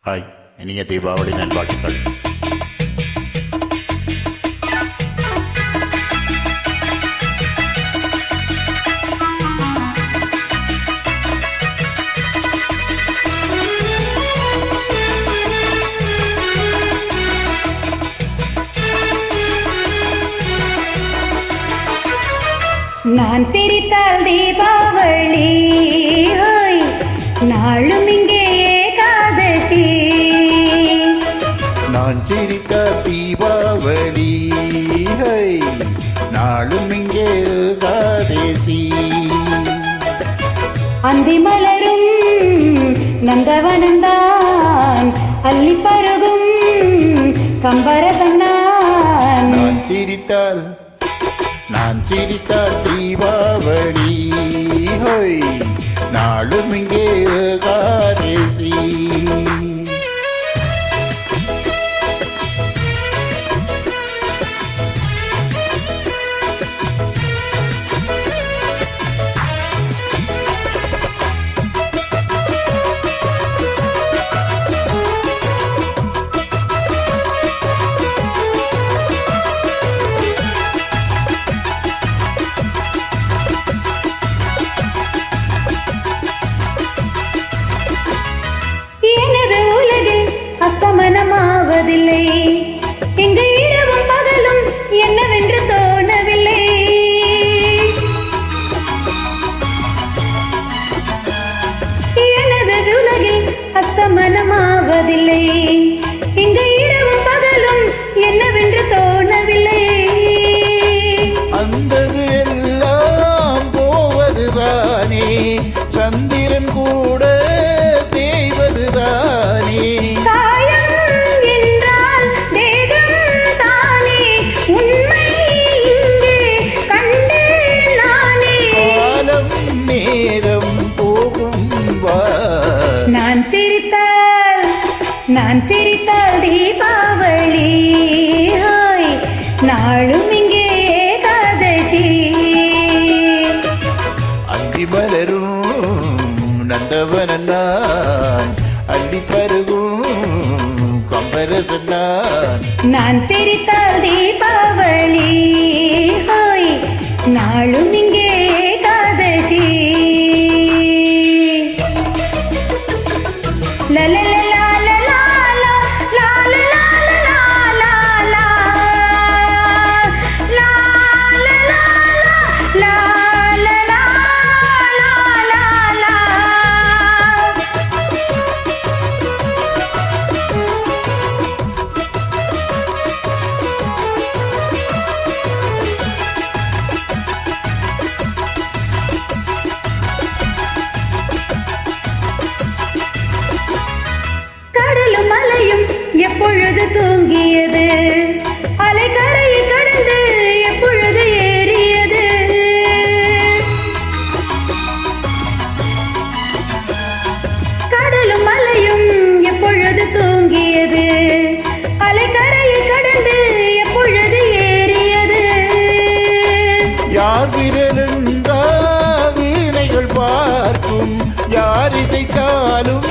Hi, இனிய தீபாவளி நல்வாழ்த்துக்கள். நான் சிரித்தால் தீபாவளி, நாளும் இங்கே ஏகாதசி. நான் சிரித்தால் தீபாவளி, நாளும் இங்கே ஏகாதசி. அந்தி மலரும் நந்தவனந்தான், அள்ளி பருகும் கம்பரதன்னான். நான் சிரித்தால் தீபாவளி, நாளும் இங்கே ஏகாதசி. அஸ்தமனமாவதில்லை, இங்கு இரவும் பகலும் என்னவென்று தோணவில்லை. எனது உலகில் அஸ்தமனமாவதில்லை, இங்கு இரவும் பகலும் என்னவென்று தோணவில்லை. அந்தது எல்லாம் போவதுதானே, சந்திரன் கூட தேய்வதுதானே. நான் சிரித்தால் தீபாவளி, நாளும் இங்கே ஏகாதசி. அந்தி மலரும் நந்தவனன்னான், அள்ளி பருகும் கம்பரதன்னான். நான் சிரித்தால் தீபாவளி, நாளும் இங்கே ஏகாதசி. லலல எப்பொழுது தூங்கியது, அலைக்கரையை கடந்து எப்பொழுது ஏறியது. கடலும் மலையும் எப்பொழுது தூங்கியது, அலைக்கரையை கடந்து எப்பொழுது ஏறியது. யார் விரலுண்டா வீணைகள் பார்க்கும், யார் இசைத்தாலும்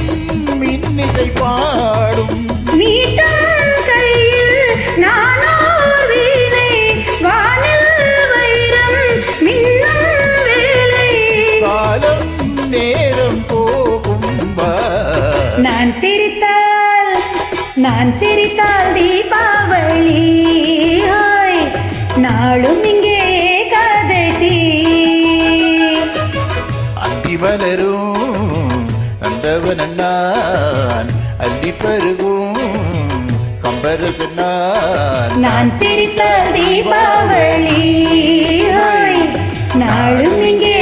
மின்னிசை பாடும். மீட்டும் கையில் நானோர் வீணை, வானில் வைரம் மின்னும் வேலை. காலம் நேரம் போகும். நான் சிரித்தால் தீபாவளி, நாளும் இங்கே ஏகாதசி. அந்தி மலரும் நந்தவனன்னான், அள்ளி பருகும் கம்பரதன்னான். நான் சிரித்தால் தீபாவளி, நாளும் இங்கே